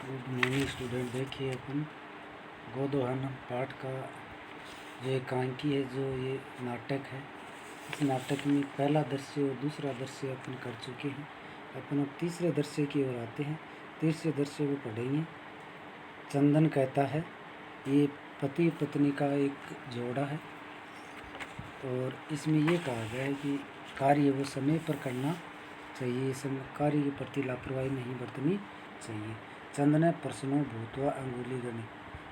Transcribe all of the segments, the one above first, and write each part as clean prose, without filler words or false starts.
Good morning student. देखिए अपन गोदोहन पाठ का जो एकांकी है, जो ये नाटक है, इस नाटक में पहला दृश्य और दूसरा दृश्य अपन कर चुके हैं। अपन अब तीसरे दृश्य की ओर आते हैं। तीसरे दृश्य को पढ़ेंगे। चंदन कहता है, ये पति पत्नी का एक जोड़ा है और इसमें ये कहा गया है कि कार्य वो समय पर करना चाहिए, कार्य के प्रति लापरवाही नहीं बरतनी चाहिए। चंदन प्रसन्नो भूत्वा अंगुली गणी,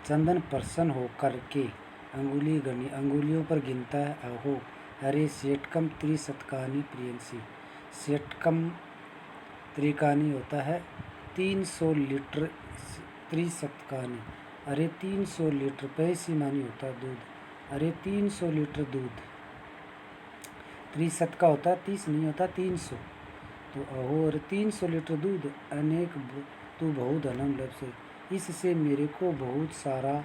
चंदन प्रसन्न होकर के अंगुली गणी, अंगुलियों पर गिनता है। अहो अरे सेठकम त्रिशतकानी प्रियंसी, सेठकम त्रिकानी होता है 300 लीटर, त्रिशतकानी अरे 300 लीटर, पैसी मानी होता है दूध, अरे 300 लीटर दूध। त्रिशत का होता है 30 नहीं होता 300, तो अहो अरे 300 लीटर दूध, अनेक तू बहुत धनम लभ से, इससे मेरे को बहुत सारा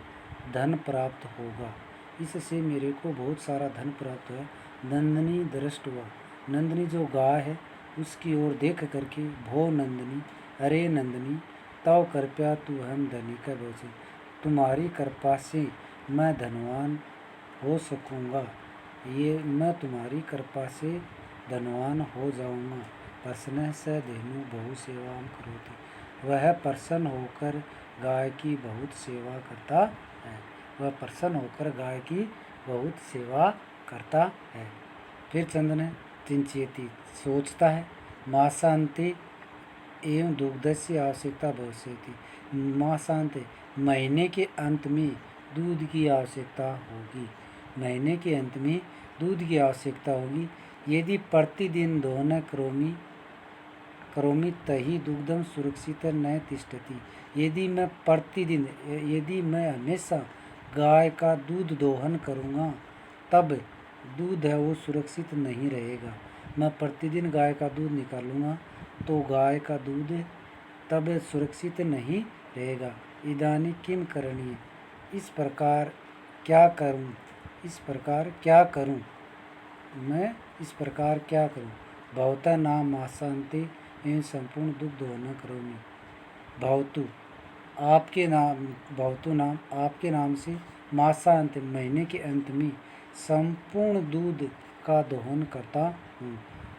धन प्राप्त होगा, इससे मेरे को बहुत सारा धन प्राप्त हुआ। नंदनी दृष्ट हुआ, नंदनी जो गाय है उसकी ओर देख करके, भो नंदनी अरे नंदनी, तव कृपया तू हम धनी का बोझे, तुम्हारी कृपा से मैं धनवान हो सकूँगा, ये मैं तुम्हारी कृपा से धनवान हो जाऊँगा। प्रसन्न से धेनु बहु सेवा करोति, वह प्रसन्न होकर गाय की बहुत सेवा करता है, वह प्रसन्न होकर गाय की बहुत सेवा करता है। फिर चंदन चिंचेती सोचता है, मासांति एवं दुग्धस्य आवश्यकता भविष्यति, मासांत महीने के अंत में दूध की आवश्यकता होगी, महीने के अंत में दूध की आवश्यकता होगी। यदि प्रतिदिन दोहन करोमि तही दुग्धम सुरक्षित न तिष्ठति, यदि मैं प्रतिदिन, यदि मैं हमेशा गाय का दूध दोहन करूँगा तब दूध है वो सुरक्षित नहीं रहेगा। मैं प्रतिदिन गाय का दूध निकालूँगा तो गाय का दूध तब सुरक्षित नहीं रहेगा। इदानी किम करणीय, इस प्रकार क्या करूँ, इस प्रकार क्या करूँ, मैं इस प्रकार क्या करूँ। भवता नाम मासांते एवं संपूर्ण दुग्ध दोहन करोमि, भवतु आपके नाम, भवतु नाम आपके नाम से, मासांत महीने के अंत में, संपूर्ण दूध का दोहन करता हूँ,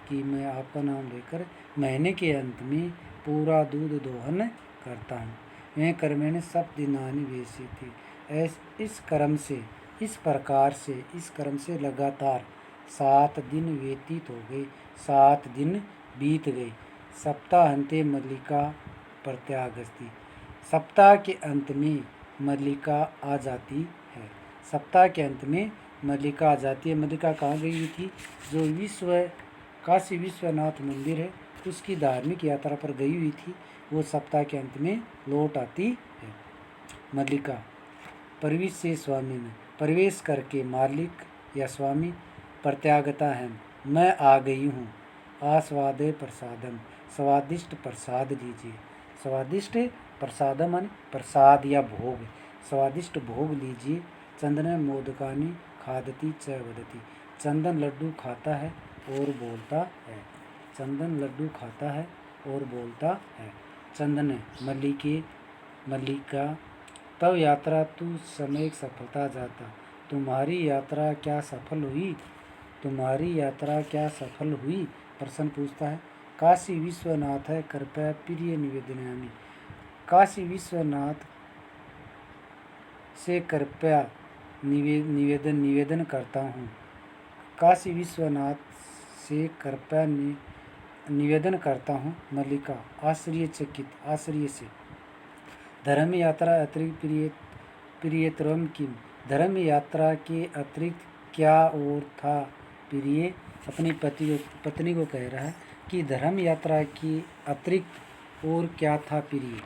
कि मैं आपका नाम लेकर महीने के अंत में पूरा दूध दोहन करता हूँ। मैं कर्मेण सब दिनानि वेशी थी, इस कर्म से, इस प्रकार से, इस कर्म से लगातार 7 दिन व्यतीत हो गए, 7 दिन बीत गए। सप्ताहांते मल्लिका प्रत्यागस्ति, सप्ताह के अंत में मल्लिका आ जाती है, सप्ताह के अंत में मल्लिका आ जाती है। मल्लिका कहाँ गई हुई थी, जो काशी विश्वनाथ मंदिर है उसकी धार्मिक यात्रा पर गई हुई थी, वो सप्ताह के अंत में लौट आती है। मल्लिका प्रवेश से स्वामी में, प्रवेश करके मालिक या स्वामी, प्रत्यागता है मैं आ गई हूँ। आस्वादे प्रसादम, स्वादिष्ट प्रसाद लीजिए, स्वादिष्ट प्रसादम मान प्रसाद या भोग, स्वादिष्ट भोग लीजिए। चंदन मोदकानी खादती च वदती, चंदन लड्डू खाता है और बोलता है, चंदन लड्डू खाता है और बोलता है। चंदन मल्लिका तब यात्रा तू समय सफलता जाता, तुम्हारी यात्रा क्या सफल हुई, तुम्हारी यात्रा क्या सफल हुई। प्रश्न पूछता है। काशी विश्वनाथ है कृपया प्रिय निवेदनामी, काशी विश्वनाथ से कृपया निवेदन करता हूँ, काशी विश्वनाथ से कृपया निवेदन करता हूँ। मल्लिका आश्चर्यचकित, आश्चर्य से। धर्म यात्रा अतिरिक्त प्रियतरम किम, धर्म यात्रा के अतिरिक्त क्या और था प्रिय, अपनी पत्नी को कह रहा है कि धर्म यात्रा की अतिरिक्त और क्या था प्रिय,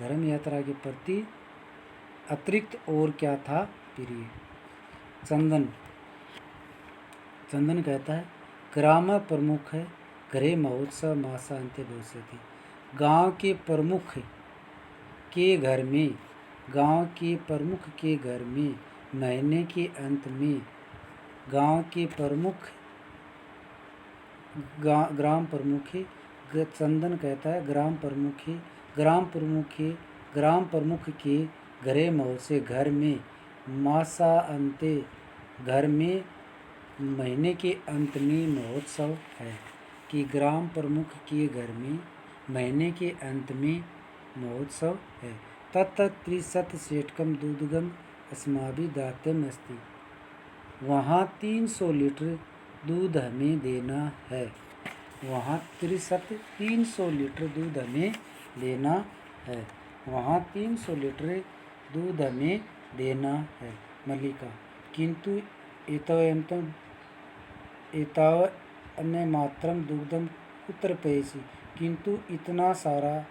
धर्म यात्रा के प्रति अतिरिक्त और क्या था प्रिय। चंदन कहता है, ग्राम प्रमुख है घरे महोत्सव मासा अंत्य भविष्यति, गाँव के प्रमुख के घर में, गांव के प्रमुख के घर में महीने के अंत में, गांव के प्रमुख, ग्राम प्रमुख, चंदन कहता है ग्राम प्रमुख ग्राम प्रमुख के घरे महोत्सव घर में मासा अंते घर में महीने के अंत में महोत्सव है कि ग्राम प्रमुख के घर में महीने के अंत में महोत्सव है। तत्त त्रिशत षेटकम दूधगम अस्माभि दात्यम अस्ति। वहाँ 300 लीटर दूध हमें देना है। वहाँ 300 लीटर दूध हमें देना है। वहाँ 300 लीटर दूध हमें देना है। मल्लिका किंतु एताव अन्य मात्रम दुग्धम कुत्र पेयसि। किंतु इतना सारा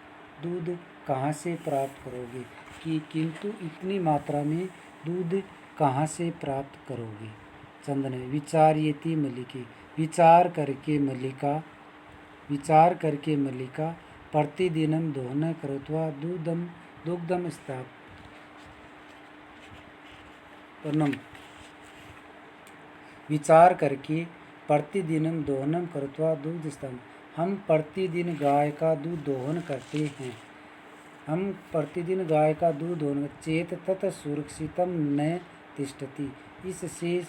दूध कहाँ से प्राप्त करोगे कि किंतु इतनी मात्रा में दूध कहाँ से प्राप्त करोगे। चंदन विचार्यति मल्लिके विचार करके मल्लिका प्रतिदिनं दोहन कृत्वा दुग्धम स्थापनम। विचार करके प्रतिदिनं दोहनम कृत्वा दुग्ध स्थापन। हम प्रतिदिन गाय का दूध दोहन करते हैं। हम प्रतिदिन गाय का दूध दोहन चेत तत् सुरक्षितम न तिष्ठति। इससे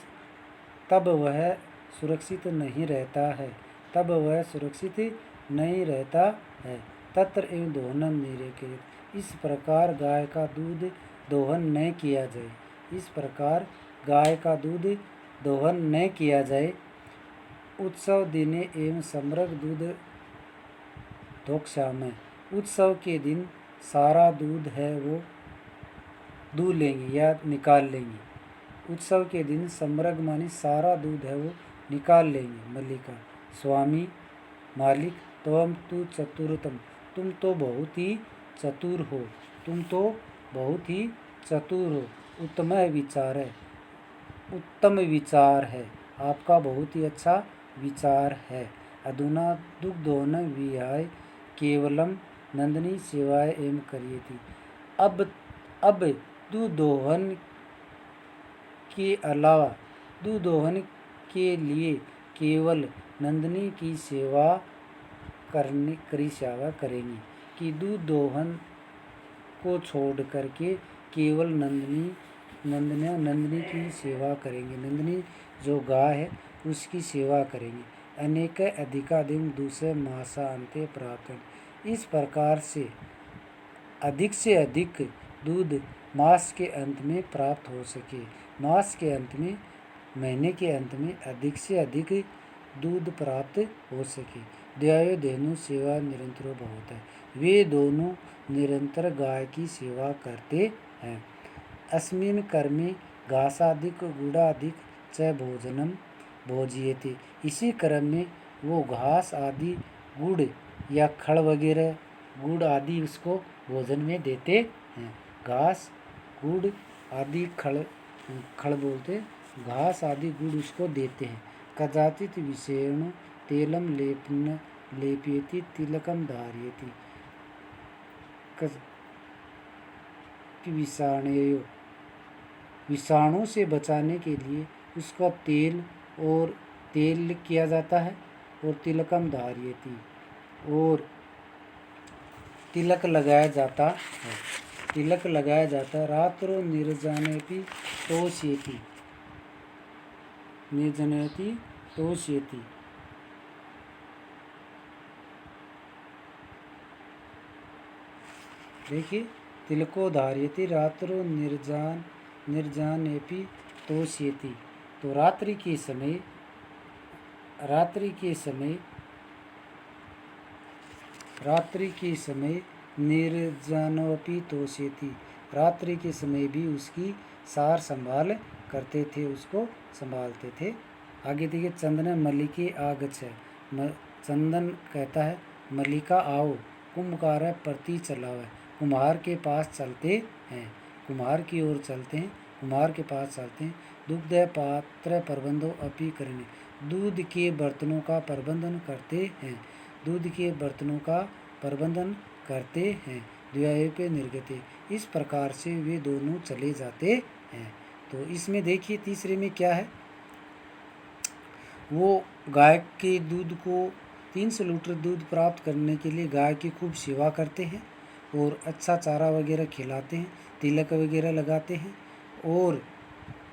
तब वह सुरक्षित नहीं रहता है। तब वह सुरक्षित नहीं रहता है। तत्र एवं दोहनम निरेकित। इस प्रकार गाय का दूध दोहन न किया जाए। इस प्रकार गाय का दूध दोहन न किया जाए। उत्सव दिने एवं समृग दूध धोक्षाम। उत्सव के दिन सारा दूध है वो दूध लेंगे या निकाल लेंगे। उत्सव के दिन समृग मानी सारा दूध है वो निकाल लेंगे। मल्लिका स्वामी मालिक त्वम तु चतुरतम। तुम तो बहुत ही चतुर हो। तुम तो बहुत ही चतुर हो। उत्तम विचार है। उत्तम विचार है। आपका बहुत ही अच्छा विचार है। अधुना दुग्धोन विहाय केवलम नंदिनी सेवाय एवं करियति। अब दूध दोहन के अलावा दूध दोहन के लिए केवल नंदिनी की सेवा करेंगी कि दूध दोहन को छोड़ करके केवल नंदिनी की सेवा करेंगे। नंदिनी जो गाय है उसकी सेवा करेंगे। अनेक अधिकाधिक दूसरे मासा अंते प्राप्त। इस प्रकार से अधिक दूध मास के अंत में प्राप्त हो सके। मास के अंत में महीने के अंत में अधिक से अधिक दूध प्राप्त हो सके। द्वयो धेनु सेवा निरंतर बहुत है। वे दोनों निरंतर गाय की सेवा करते हैं। अस्मिन कर्मे घासादिक गुड़ादिक च भोजनम भोज्यते। इसी क्रम में वो घास आदि गुड़ या खड़ वगैरह गुड़ आदि उसको भोजन में देते हैं। घास गुड़ आदि खड़ बोलते घास आदि गुड़ उसको देते हैं। कदाचित विषेण तेलम लेपयति तिलकम धारयति। विषाणु से बचाने के लिए उसका तेल किया जाता है और तिलकम धारयति और तिलक लगाया जाता है। तिलक लगाया जाता है। रात्रो निर्जनेति तोष्यति। देखिए तिलको धारयति रात्रो निर्जनेपि तोष्यति। तो रात्रि के समय निर्जनोपि तोष्यति। रात्रि के समय भी उसकी सार संभाल करते थे। उसको संभालते थे। आगे देखिए चंदन मल्लिके आगच्छ। चंदन कहता है मल्लिका आओ। कुम्भकार प्रति चलावे। कुम्हार के पास चलते हैं। कुम्हार की ओर चलते हैं। कुम्हार के पास चलते हैं। दुग्ध पात्र प्रबंधो अपि करेंगे। दूध के बर्तनों का प्रबंधन करते हैं। दूध के बर्तनों का प्रबंधन करते हैं। द्वयों पे निर्गते। इस प्रकार से वे दोनों चले जाते हैं। तो इसमें देखिए तीसरे में क्या है। वो गाय के दूध को 300 लीटर दूध प्राप्त करने के लिए गाय की खूब सेवा करते हैं और अच्छा चारा वगैरह खिलाते हैं, तिलक वगैरह लगाते हैं, और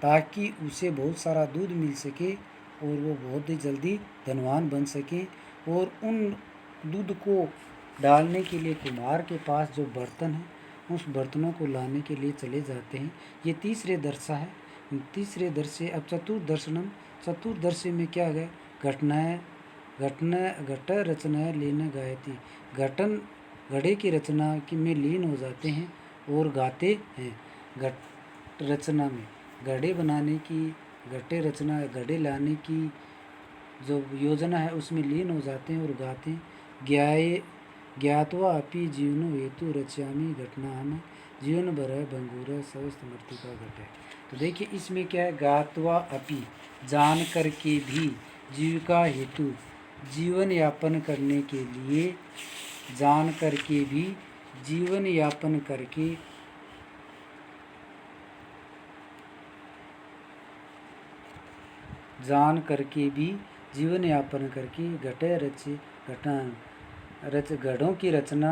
ताकि उसे बहुत सारा दूध मिल सके और वो बहुत ही जल्दी धनवान बन सके। और उन दूध को डालने के लिए कुम्हार के पास जो बर्तन है, उस बर्तनों को लाने के लिए चले जाते हैं। ये तीसरे दर्शा है। तीसरे दर्शे अब चतुर्दर्शनम, चतुर्दर्शी में क्या है, घटनाएँ घट रचनाएँ लीन गायती, घटन घड़े की रचना की में लीन हो जाते हैं और गाते हैं। घट रचना में घड़े बनाने की, घटे रचना घड़े लाने की जो योजना है उसमें लीन हो जाते हैं और गाते हैं। ज्ञात्वा अपि जीवन हेतु रच्यामि घटना हम जीवन भर भंगुर समस्त मृतिका घटे। तो देखिए इसमें क्या है, ज्ञात्वा अपि जान कर के भी, जीविका हेतु जीवन यापन करने के लिए, जान कर के भी जीवन यापन करके, जान करके भी जीवन यापन करके घटे रचे घड़ों की रचना,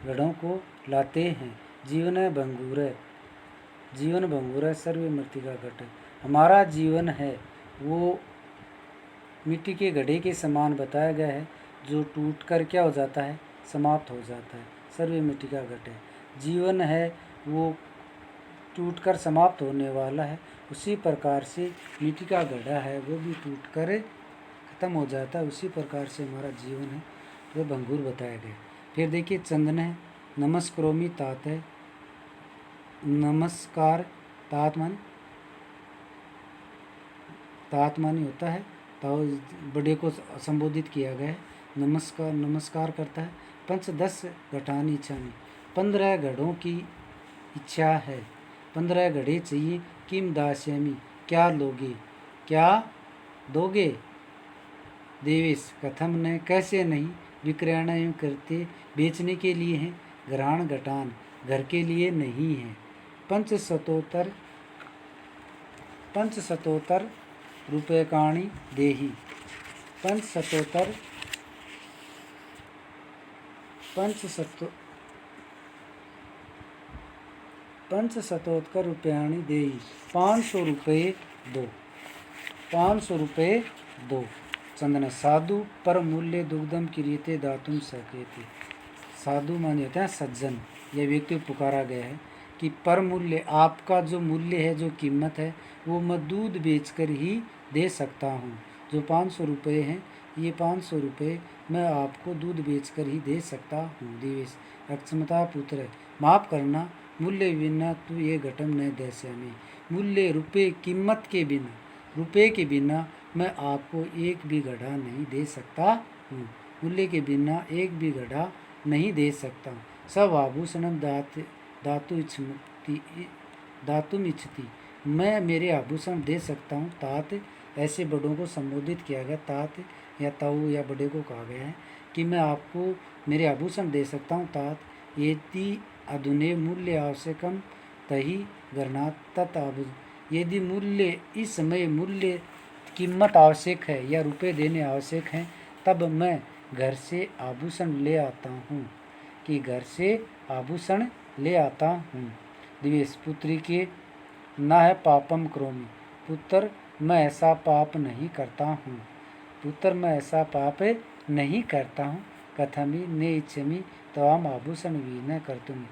घड़ों को लाते हैं। जीवन भंगुर सर्व मृतिका घट, हमारा जीवन है वो मिट्टी के घड़े के समान बताया गया है, जो टूट कर क्या हो जाता है, समाप्त हो जाता है। सर्व मिट्टी का घट है, जीवन है वो टूट कर समाप्त होने वाला है। उसी प्रकार से मिट्टी का घड़ा है वो भी टूट कर खत्म हो जाता है। उसी प्रकार से हमारा जीवन है वो भंगुर बताया गया। फिर देखिए चंदन है, नमस्करोमी तात है, नमस्कार तात मानी होता है, तो बड़े को संबोधित किया गया है, नमस्कार करता है। 15 घटानी इच्छा में, 15 घड़ों की इच्छा है, 15 घड़े चाहिए। किम दास्यामी, क्या लोगे, क्या दोगे। देवेश, कथम न, कैसे नहीं। विक्रयण करते, बेचने के लिए हैं। घराण घटान, घर के लिए नहीं है। पंचशतोत्तर रूपयकाणि देहि, पंचशतोत्तर रुपयाणी देहि, 500 रुपये दो, 500 रुपये दो। चंदन साधु पर मूल्य दुग्धम क्रियते दातुम सकेते, साधु माने होते हैं सज्जन। यह व्यक्ति पुकारा गया है कि पर मूल्य, आपका जो मूल्य है, जो कीमत है, वो मैं दूध बेचकर ही दे सकता हूँ। जो 500 रुपये हैं, ये 500 रुपये मैं आपको दूध बेचकर ही दे सकता हूँ। देवेश, अक्षमता पुत्र, माफ़ करना। मूल्य बिना तू ये घटम न दस्यामी, मूल्य रुपये कीमत के बिना, रुपये के बिना मैं आपको एक भी घड़ा नहीं दे सकता हूँ। मूल्य के बिना एक भी घड़ा नहीं दे सकता हूँ। सब आभूषणम दातुम इच्छति, मैं मेरे आभूषण दे सकता हूँ। तात, ऐसे बड़ों को संबोधित किया गया, तात या ताऊ या बड़े को कहा गया है कि मैं आपको मेरे आभूषण दे सकता हूँ। तात, यदि अधुने मूल्य आवश्यकम तही गणना तत् यदि मूल्य, इस समय मूल्य कीमत आवश्यक है या रुपए देने आवश्यक हैं, तब मैं घर से आभूषण ले आता हूँ, कि घर से आभूषण ले आता हूँ। दिवेश, पुत्री के न है पापम क्रोमी, पुत्र मैं ऐसा पाप नहीं करता हूँ, पुत्र मैं ऐसा पाप नहीं करता हूँ। कथमी ने इच्छमी तवाम आभूषण भी न करतुमी,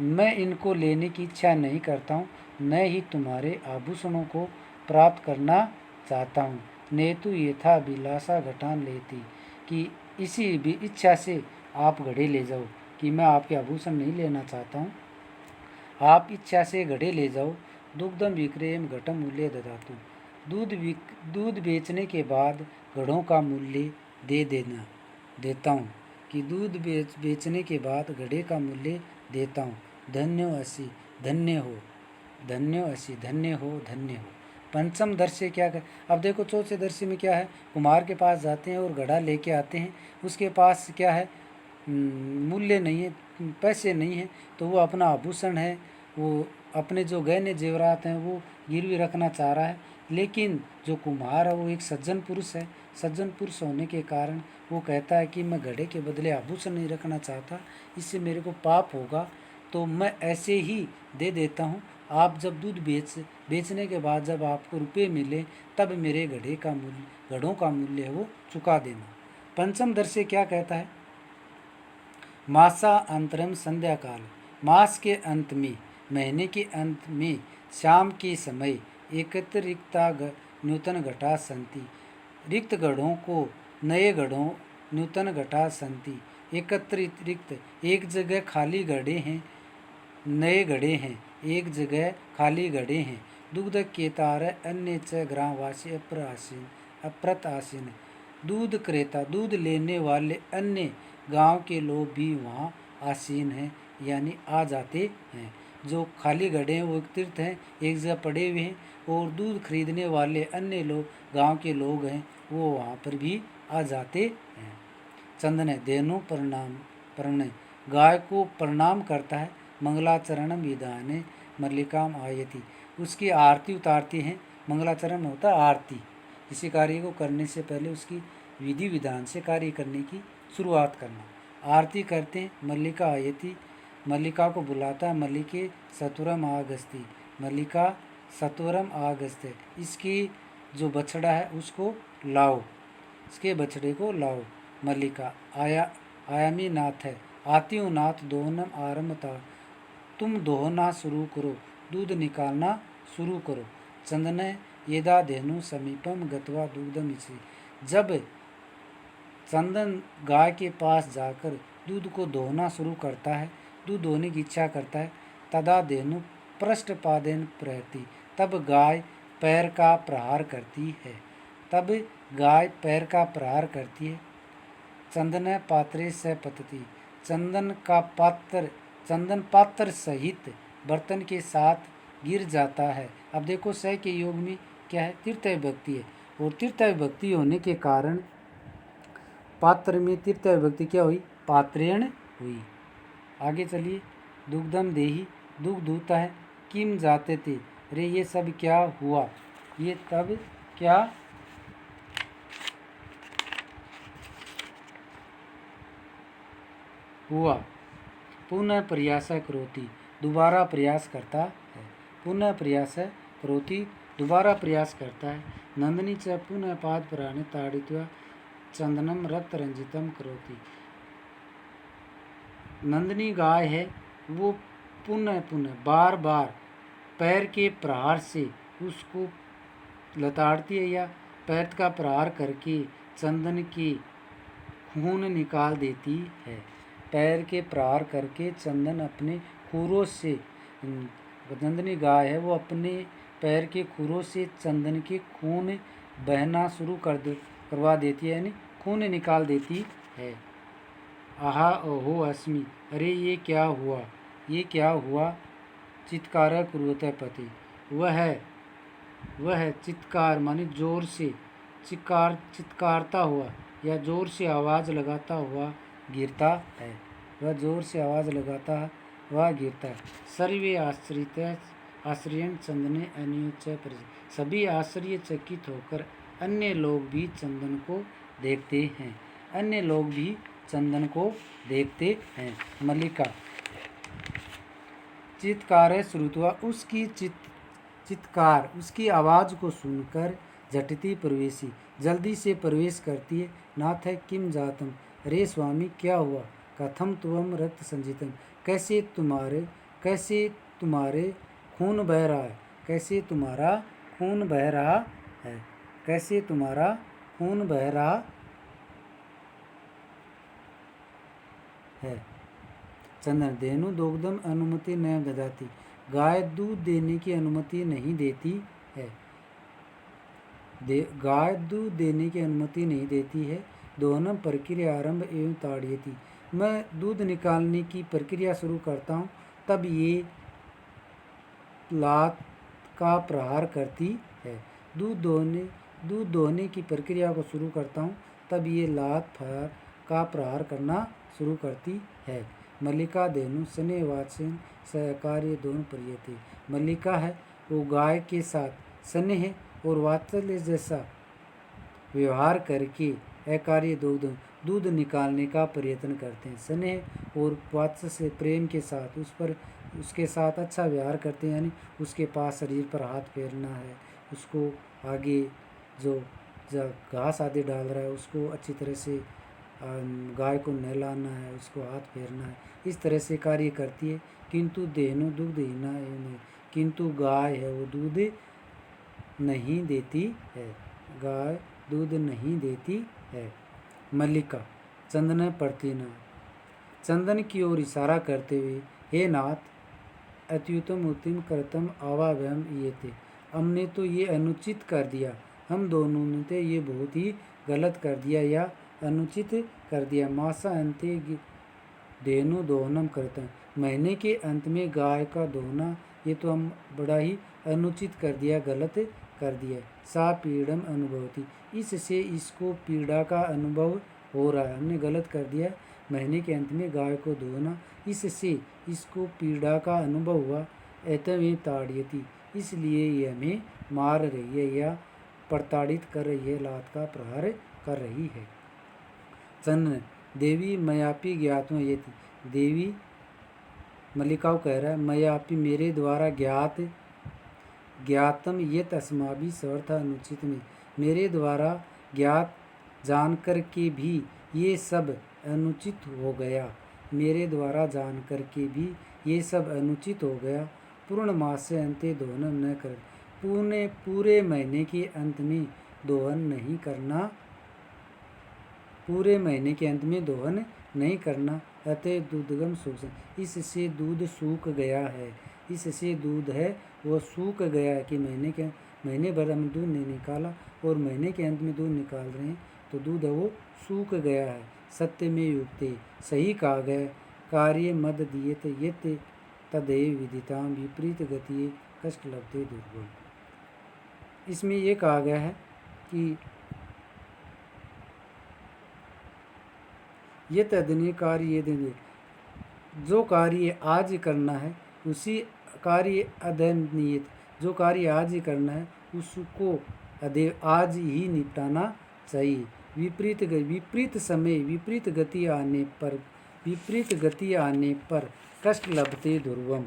मैं इनको लेने की इच्छा नहीं करता हूँ, न ही तुम्हारे आभूषणों को प्राप्त करना चाहता हूँ। नेतु यथा अभिलाषा घटान लेती, कि इसी भी इच्छा से आप घड़े ले जाओ, कि मैं आपके आभूषण नहीं लेना चाहता हूँ, आप इच्छा से घड़े ले जाओ। दुग्धम विक्रयम घटम मूल्य ददातु, दूध बेचने के बाद घड़ों का मूल्य देता हूँ, कि दूध बेचने के बाद घड़े का मूल्य देता हूँ। धन्यो असी, धन्य हो, धन्यो असी, धन्य हो, धन्य हो। पंचम दर्शे क्या कर, अब देखो चौथे दर्शे में क्या है, कुम्हार के पास जाते हैं और घड़ा लेके आते हैं। उसके पास क्या है, मूल्य नहीं है, पैसे नहीं है, तो वो अपना आभूषण है, वो अपने जो गहने जेवरात हैं वो गिरवी रखना चाह रहा है। लेकिन जो कुम्हार है वो एक सज्जन पुरुष है। सज्जन पुरुष होने के कारण वो कहता है कि मैं घड़े के बदले आभूषण नहीं रखना चाहता, इससे मेरे को पाप होगा, तो मैं ऐसे ही दे देता हूँ। आप जब दूध बेचने के बाद जब आपको रुपये मिले तब मेरे घड़ों का मूल्य है वो चुका देना। पंचम दर्शे क्या कहता है? मासा अंतरम संध्या काल, मास के अंत में, महीने के अंत में, शाम के समय एकत्र रिक्ता नूतन घटा संति, रिक्त घड़ों को नए घड़ों नूतन घटा संति, एकत्रित रिक्त, एक जगह खाली घड़े हैं, नए घड़े हैं, एक जगह खाली घड़े हैं। दुग्ध केतार अन्य च ग्रामवासी अप्रत आसीन, दूध क्रेता दूध लेने वाले अन्य गांव के लोग भी वहाँ आसीन हैं, यानी आ जाते हैं। जो खाली घड़े हैं वो एकत्रित हैं, एक जगह पड़े हुए हैं, और दूध खरीदने वाले अन्य लोग गांव के लोग हैं वो वहाँ पर भी आ जाते हैं। चंदन देनु प्रणय, गाय को प्रणाम करता है। मंगलाचरण विधाने मल्लिकाम आयति, उसकी आरती उतारती हैं। मंगलाचरण होता है आरती, किसी कार्य को करने से पहले उसकी विधि विधान से कार्य करने की शुरुआत करना। आरती करते हैं। मल्लिका आयति, मल्लिका को बुलाता है। मल्लिके सत्वरम आगस्ती, मल्लिका सत्वरम आगस्ते, इसकी जो बछड़ा है उसको लाओ, इसके बछड़े को लाओ। मल्लिका आयामी नाथ है, आती हूँ नाथ, दोहनम आरम्भता, तुम दोहना शुरू करो, दूध निकालना शुरू करो। चंदन येदा धेनु समीपम गत्वा दूधम इसी, जब चंदन गाय के पास जाकर दूध को दोहना शुरू करता है, दूध दोहने की इच्छा करता है, तदा धेनु पृष्ठपादेन प्रहती, तब गाय पैर का प्रहार करती है, तब गाय पैर का प्रहार करती है। चंदन पात्रे से पतती, चंदन पात्र सहित बर्तन के साथ गिर जाता है। अब देखो सह के योग में क्या है? तृतीय विभक्ति है, और तृतीय विभक्ति होने के कारण पात्र में तृतीय विभक्ति क्या हुई? पात्रेण हुई। आगे चलिए। दुग्धम देही, दुग्ध दूता है। किम जाते थे, अरे ये सब क्या हुआ? ये तब क्या हुआ? पुनः प्रयास करोति, दोबारा प्रयास करता है। पुनः प्रयास करोति, दोबारा प्रयास करता है। नंदिनी च पुनः पाद प्राणे ताड़ित्वा चंदनम रक्त रंजितम करोति, नंदिनी गाय है वो पुनः बार बार पैर के प्रहार से उसको लताड़ती है, या पैर का प्रहार करके चंदन की खून निकाल देती है। पैर के प्रहार करके चंदन अपने खुरों से, नंदिनी गाय है वो अपने पैर के खुरों से चंदन के खून बहना शुरू करवा देती है, यानी खून निकाल देती है। आहा ओहो अस्मि, अरे ये क्या हुआ, ये क्या हुआ? चित्कार कुरुते पति, वह चित्कार माने जोर से, चित्कारता हुआ या जोर से आवाज़ लगाता हुआ गिरता है। वह जोर से आवाज़ लगाता है, वह गिरता है। सर्वे आश्रयन चंदने अन्य, सभी आश्चर्यचकित होकर अन्य लोग भी चंदन को देखते हैं, अन्य लोग भी चंदन को देखते हैं। मल्लिका चित्कार श्रुत्वा, उसकी चित्कार, उसकी आवाज़ को सुनकर झटती प्रवेशी, जल्दी से प्रवेश करती है। नाथ है किम जातम, अरे स्वामी क्या हुआ? कथम तुम रक्त संजितम, कैसे तुम्हारे खून बह रहा है, कैसे तुम्हारा खून बह रहा है, कैसे तुम्हारा खून बह रहा है। चंदन धेनु दोग्धम अनुमति न ददाती, गाय दूध देने की अनुमति नहीं देती है, गाय दूध देने की अनुमति नहीं देती है। दोहनम प्रक्रिया आरंभ एवं ताड़यती, मैं दूध निकालने की प्रक्रिया शुरू करता हूँ तब ये लात का प्रहार करती है। दूध दोहने की प्रक्रिया को शुरू करता हूँ तब ये लात का प्रहार करना शुरू करती है। मल्लिका धेनु स्नेह वात्सल्य सहकार्य दोनों प्रियते, मल्लिका है वो गाय के साथ स्नेह और वात्सल्य जैसा व्यवहार करके अकार्य दूध निकालने का प्रयत्न करते हैं। स्नेह और वात्सल्य से प्रेम के साथ उसके साथ अच्छा व्यवहार करते हैं, यानी उसके पास शरीर पर हाथ फेरना है, उसको आगे जो घास आदि डाल रहा है उसको अच्छी तरह से गाय को नहलाना है, उसको हाथ फेरना है, इस तरह से कार्य करती है। किंतु देहनु दुग्ध हीना नहीं, किंतु गाय है वो दूध नहीं देती है, गाय दूध नहीं देती है। मल्लिका चंदन प्रतीना, चंदन की ओर इशारा करते हुए, हे नाथ अत्युतम उत्तम करतम आवाभ्यम ये थे, हमने तो ये अनुचित कर दिया, हम दोनों ने तो ये बहुत ही गलत कर दिया या अनुचित कर दिया। मासा अंते धेनु दोहनम करते, महीने के अंत में गाय का दोहना ये तो हम बड़ा ही अनुचित कर दिया, गलत कर दिया। सा पीड़म अनुभवती, इससे इसको पीड़ा का अनुभव हो रहा है, हमने गलत कर दिया। महीने के अंत में गाय को धोना, इससे इसको पीड़ा का अनुभव हुआ। एतमें ताड़यती, इसलिए ये हमें मार रही है या प्रताड़ित कर रही है, लात का प्रहार कर रही है। चंदन देवी मयापी ज्ञातम ये थी, देवी मल्लिका कह रहा है, मयापी मेरे द्वारा ज्ञातम ये तस्माभि सर्थ अनुचित में, मेरे द्वारा ज्ञात जानकर के भी ये सब अनुचित हो गया, मेरे द्वारा जानकर के भी ये सब अनुचित हो गया। पूर्ण मास से अंत्य दोहन न कर, पूरे महीने के अंत में दोहन नहीं करना, पूरे महीने के अंत में दोहन नहीं करना। अतः दूधगम सूख, इससे दूध सूख गया है, इससे दूध है वो सूख गया है कि महीने भर हम दूध नहीं निकाला और महीने के अंत में दूध निकाल रहे हैं तो दूध है वो सूख गया है। सत्य में युक्ते, सही कहा गया, कार्य मद दिए यत तदेव विदिताम विपरीत गति कष्ट लभते दुर्गुण। इसमें ये कहा गया है कि ये तदनीय कार्य ये देंगे, जो कार्य आज करना है उसी कार्य अदनियत, जो कार्य आज ही करना है उसको आज ही निपटाना चाहिए। विपरीत समय विपरीत गति आने पर कष्ट लभते ध्रुवम,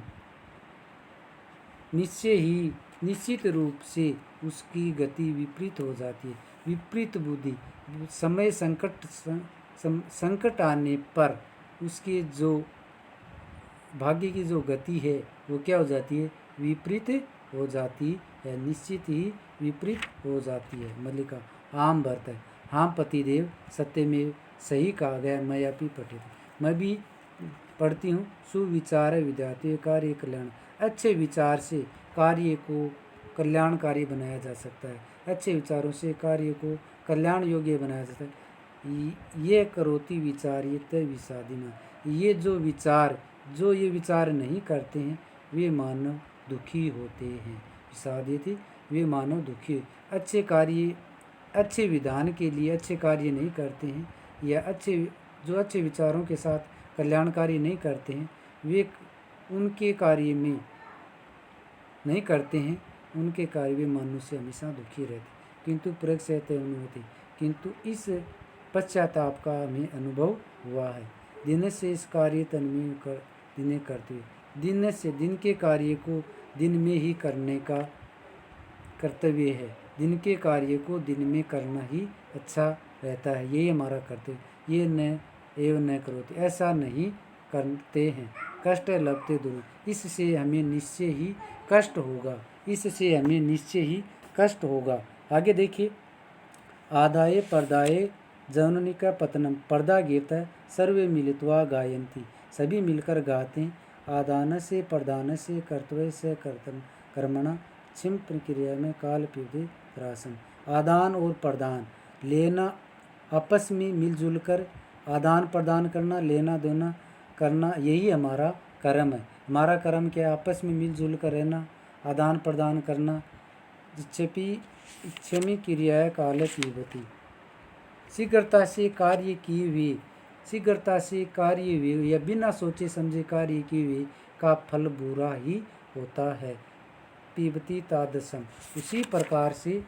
निश्चित रूप से उसकी गति विपरीत हो जाती है। विपरीत बुद्धि, समय संकट आने पर उसके जो भाग्य की जो गति है वो क्या हो जाती है, विपरीत हो जाती है, निश्चित ही विपरीत हो जाती है। मल्लिका आम भरत है, हाँ पतिदेव सत्य में सही कहा गया, मैं अभी पठित, मैं भी पढ़ती हूँ। सुविचार विद्यार्थी कार्य कल्याण, अच्छे विचार से कार्य को कल्याणकारी बनाया जा सकता है, अच्छे विचारों से कार्य को कल्याण योग्य बनाया जा सकता है। ये करोति विचार ये तय विषादिना, ये विचार नहीं करते हैं वे मानव दुखी होते हैं। विषादित वे मानव दुखी, अच्छे विधान के लिए अच्छे कार्य नहीं करते हैं या अच्छे विचारों के साथ कल्याणकारी नहीं करते हैं, वे उनके कार्य में नहीं करते हैं, उनके कार्य में मनुष्य हमेशा दुखी रहते, किंतु प्रगति होती, किंतु इस पश्चाताप का हमें अनुभव हुआ है। दिन से इस कार्य तन्मय दिन करते हुए, दिन के कार्य को दिन में ही करने का कर्तव्य है, दिन के कार्य को दिन में करना ही अच्छा रहता है, यही हमारा कर्तव्य। ये न एवं न करोति, ऐसा नहीं करते हैं, कष्ट लभते दूर, इससे हमें निश्चय ही कष्ट होगा, आगे देखिए, आदाय पर्दाय जननी का पतनम, पर्दा गिरता है, सर्वे मिलित्वा गायन्ति, सभी मिलकर गाते हैं। आदान से प्रदान से कर्तव्य से कर्मणा छिम प्रक्रिया में काल पीढ़ी रासन, आदान और प्रदान लेना, आपस में मिलजुल कर आदान प्रदान करना, लेना देना करना, यही हमारा कर्म है। हमारा कर्म क्या, आपस में मिलजुल कर रहना, आदान प्रदान करना। क्षमी क्रिया काल पीबती, शीघ्रता से कार्य हुए या बिना सोचे समझे कार्य किए हुए का फल बुरा ही होता है। पीबती तादसम, उसी प्रकार से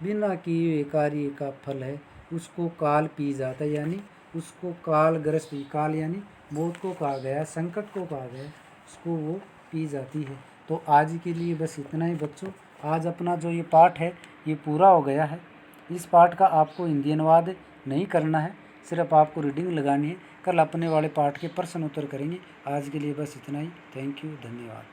बिना किए हुए कार्य का फल है उसको काल पी जाता है, यानी उसको कालग्रस्त, काल यानी मौत को कहा गया, संकट को कहा गया, उसको वो पी जाती है। तो आज के लिए बस इतना ही बच्चों। आज अपना जो ये पाठ है ये पूरा हो गया है। इस पाठ का आपको हिंदी अनुवाद नहीं करना है, सिर्फ आपको रीडिंग लगानी है। कल अपने वाले पाठ के प्रश्न उत्तर करेंगे। आज के लिए बस इतना ही। थैंक यू, धन्यवाद।